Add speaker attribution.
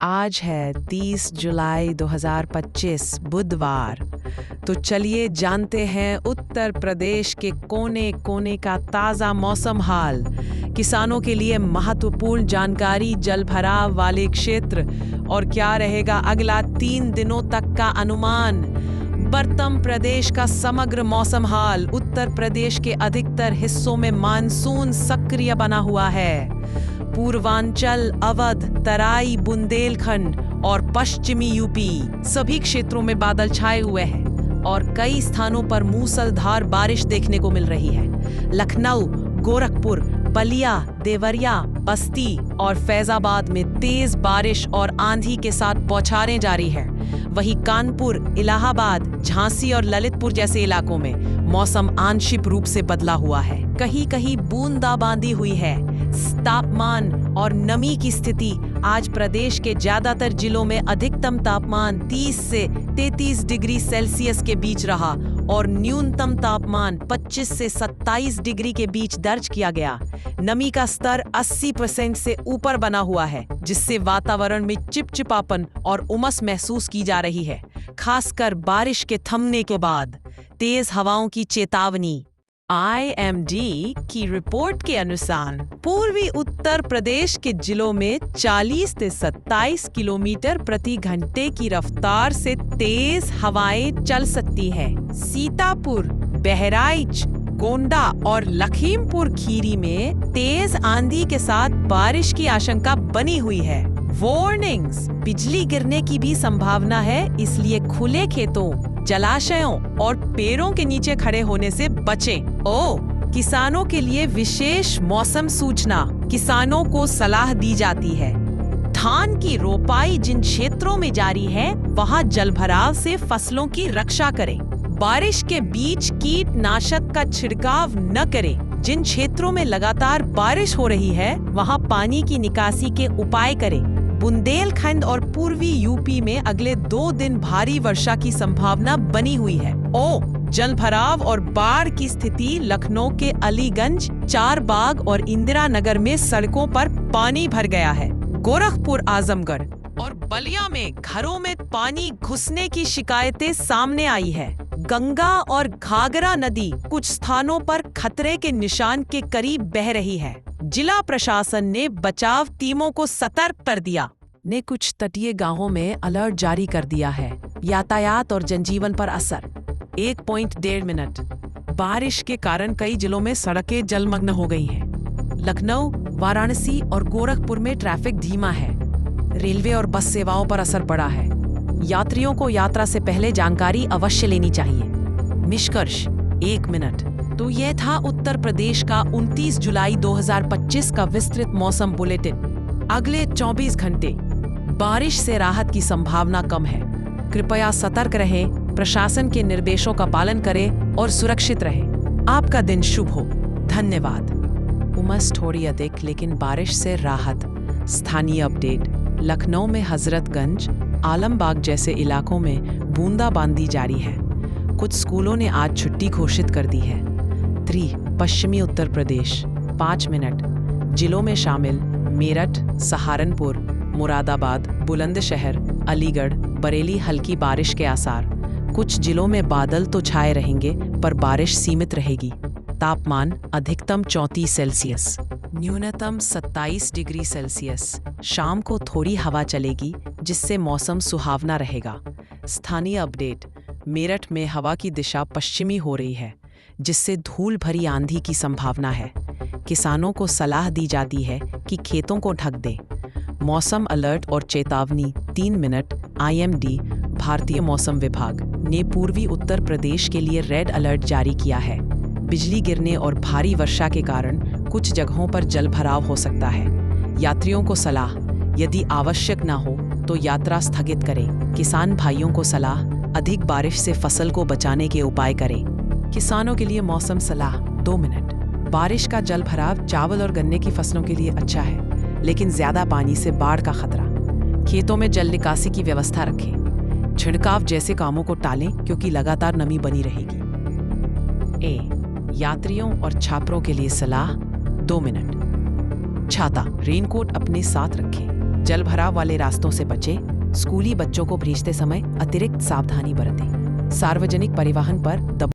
Speaker 1: आज है 30 जुलाई 2025 बुधवार। तो चलिए जानते हैं उत्तर प्रदेश के कोने कोने का ताज़ा मौसम हाल। किसानों के लिए महत्वपूर्ण जानकारी, जलभराव वाले क्षेत्र और क्या रहेगा अगला 3 दिनों तक का अनुमान। बर्तम प्रदेश का समग्र मौसम हाल। उत्तर प्रदेश के अधिकतर हिस्सों में मानसून सक्रिय बना हुआ है। पूर्वांचल, अवध, तराई, बुंदेलखंड और पश्चिमी यूपी सभी क्षेत्रों में बादल छाए हुए हैं और कई स्थानों पर मूसलाधार बारिश देखने को मिल रही है। लखनऊ, गोरखपुर, बलिया, देवरिया, बस्ती और फैजाबाद में तेज बारिश और आंधी के साथ बौछारें जारी है। वहीं कानपुर, इलाहाबाद, झांसी और ललितपुर जैसे इलाकों में मौसम आंशिक रूप से बदला हुआ है। कहीं कहीं बूंदाबांदी हुई है। तापमान और नमी की स्थिति। आज प्रदेश के ज्यादातर जिलों में अधिकतम तापमान 30 से 33 डिग्री सेल्सियस के बीच रहा और न्यूनतम तापमान 25 से 27 डिग्री के बीच दर्ज किया गया। नमी का स्तर 80% से ऊपर बना हुआ है, जिससे वातावरण में चिपचिपापन और उमस महसूस की जा रही है। खासकर बारिश के थमने के बाद तेज हवाओं की चेतावनी। IMD की रिपोर्ट के अनुसार पूर्वी उत्तर प्रदेश के जिलों में 40 से 27 किलोमीटर प्रति घंटे की रफ्तार से तेज हवाएं चल सकती हैं। सीतापुर, बहराइच, गोंडा और लखीमपुर खीरी में तेज आंधी के साथ बारिश की आशंका बनी हुई है। वार्निंग्स, बिजली गिरने की भी संभावना है, इसलिए खुले खेतों, जलाशयों और पेड़ों के नीचे खड़े होने से बचें। किसानों के लिए विशेष मौसम सूचना। किसानों को सलाह दी जाती है, धान की रोपाई जिन क्षेत्रों में जारी है वहां जलभराव से फसलों की रक्षा करें। बारिश के बीच कीटनाशक का छिड़काव न करें। जिन क्षेत्रों में लगातार बारिश हो रही है वहां पानी की निकासी के उपाय करें। बुंदेलखंड और पूर्वी यूपी में अगले 2 दिन भारी वर्षा की संभावना बनी हुई है। जलभराव और बाढ़ की स्थिति। लखनऊ के अलीगंज, चारबाग और इंदिरा नगर में सड़कों पर पानी भर गया है। गोरखपुर, आजमगढ़ और बलिया में घरों में पानी घुसने की शिकायतें सामने आई है। गंगा और घाघरा नदी कुछ स्थानों पर खतरे के निशान के करीब बह रही है। जिला प्रशासन ने बचाव टीमों को सतर्क कर दिया। ने कुछ तटीय गांवों में अलर्ट जारी कर दिया है। यातायात और जनजीवन पर असर। 1.1 मिनट। बारिश के कारण कई जिलों में सड़कें जलमग्न हो गई हैं। लखनऊ, वाराणसी और गोरखपुर में ट्रैफिक धीमा है। रेलवे और बस सेवाओं पर असर पड़ा है। यात्रियों को यात्रा से पहले जानकारी अवश्य लेनी चाहिए। निष्कर्ष 1 मिनट। तो यह था उत्तर प्रदेश का 29 जुलाई 2025 का विस्तृत मौसम बुलेटिन। अगले 24 घंटे बारिश से राहत की संभावना कम है। कृपया सतर्क रहें, प्रशासन के निर्देशों का पालन करें और सुरक्षित रहें। आपका दिन शुभ हो। धन्यवाद। उमस थोड़ी अधिक लेकिन बारिश से राहत। स्थानीय अपडेट। लखनऊ में हजरतगंज, आलमबाग जैसे इलाकों में बूंदाबांदी जारी है। कुछ स्कूलों ने आज छुट्टी घोषित कर दी है। 3 पश्चिमी उत्तर प्रदेश 5 मिनट। जिलों में शामिल मेरठ, सहारनपुर, मुरादाबाद, बुलंदशहर, अलीगढ़, बरेली हल्की बारिश के आसार। कुछ जिलों में बादल तो छाए रहेंगे पर बारिश सीमित रहेगी। तापमान अधिकतम 34 सेल्सियस, न्यूनतम 27 डिग्री सेल्सियस। शाम को थोड़ी हवा चलेगी जिससे मौसम सुहावना रहेगा। स्थानीय अपडेट। मेरठ में हवा की दिशा पश्चिमी हो रही है जिससे धूल भरी आंधी की संभावना है। किसानों को सलाह दी जाती है कि खेतों को ढक दें। मौसम अलर्ट और चेतावनी 3 मिनट। IMD भारतीय मौसम विभाग ने पूर्वी उत्तर प्रदेश के लिए रेड अलर्ट जारी किया है। बिजली गिरने और भारी वर्षा के कारण कुछ जगहों पर जलभराव हो सकता है। यात्रियों को सलाह, यदि आवश्यक ना हो तो यात्रा स्थगित करें। किसान भाइयों को सलाह, अधिक बारिश से फसल को बचाने के उपाय करें। किसानों के लिए मौसम सलाह 2 मिनट। बारिश का जलभराव चावल और गन्ने की फसलों के लिए अच्छा है, लेकिन ज्यादा पानी से बाढ़ का खतरा। खेतों में जल निकासी की व्यवस्था रखें। छिड़काव जैसे कामों को टालें क्योंकि लगातार नमी बनी रहेगी। यात्रियों और छात्रों के लिए सलाह 2 मिनट। छाता, रेनकोट अपने साथ रखें। जल भराव वाले रास्तों से बचें, स्कूली बच्चों को भेजते समय अतिरिक्त सावधानी बरतें, सार्वजनिक परिवहन पर